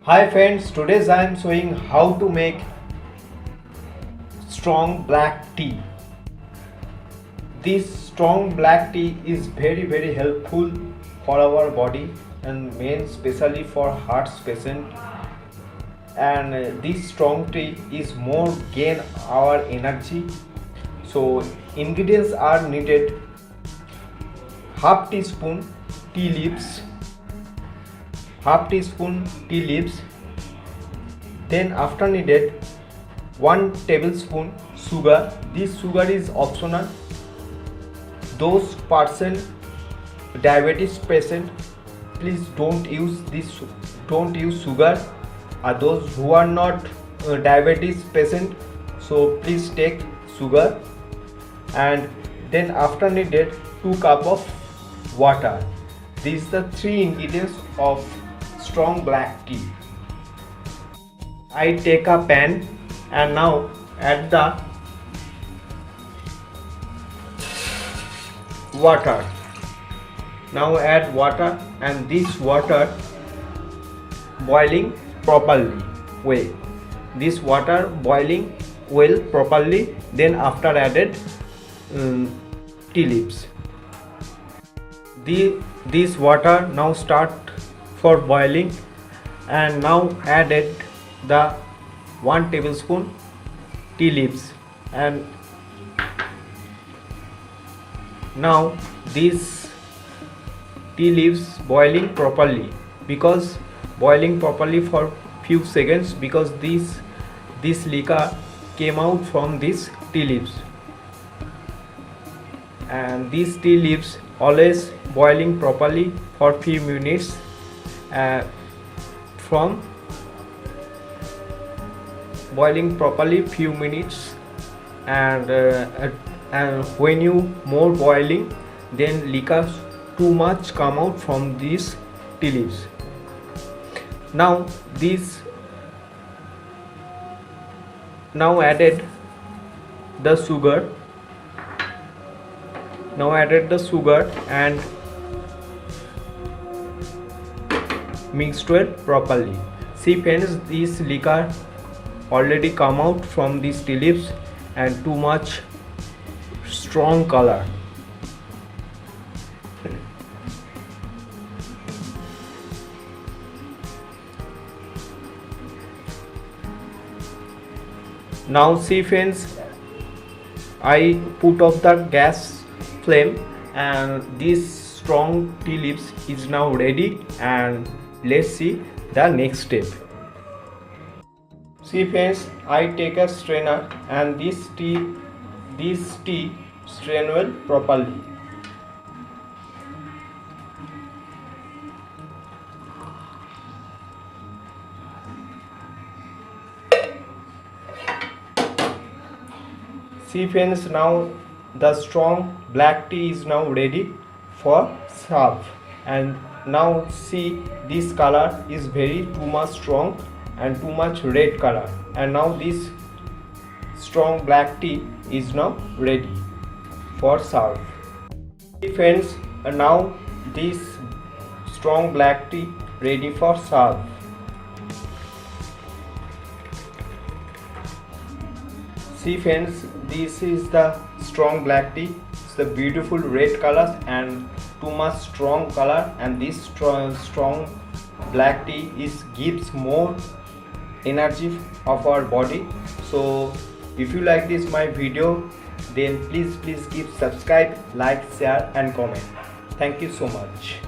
Hi friends, today I am showing how to make strong black tea. This strong black tea is very helpful for our body and main especially for heart patient, and this strong tea is more gain our energy. So ingredients are needed: half teaspoon tea leaves, half teaspoon tea leaves. Then after needed 1 tablespoon sugar. This sugar is optional. Those person diabetes patient, please don't use sugar. Those who are not diabetes patient, so please take sugar. And then after needed 2 cup of water. These are the 3 ingredients of strong black tea. I take a pan and now add the water. Now add water, and this water boiling properly well. This water boiling well properly. Then after added tea leaves. This water now start for boiling, and now added the 1 tablespoon tea leaves, and now these tea leaves boiling properly, because boiling properly for few seconds, because this liquor came out from these tea leaves. And these tea leaves always boiling properly for few minutes, from boiling properly few minutes, and when you more boiling, then liquor too much come out from these tea leaves. Now added the sugar. And mixed well properly. See friends, this liquor already come out from these tea leaves, and too much strong color. Now see friends, I put off the gas flame, and this strong tea leaves is now ready, and let's see the next step. See friends, I take a strainer, and this tea strain well properly. See friends, now the strong black tea is now ready for serve. And now see, this color is too much strong and too much red color, and now this strong black tea is now ready for serve. See friends, now this strong black tea ready for serve. See friends, this is the strong black tea. It's the beautiful red color and too much strong color, and this strong black tea gives more energy of our body. So if you like this my video, then please give subscribe, like, share and comment. Thank you so much.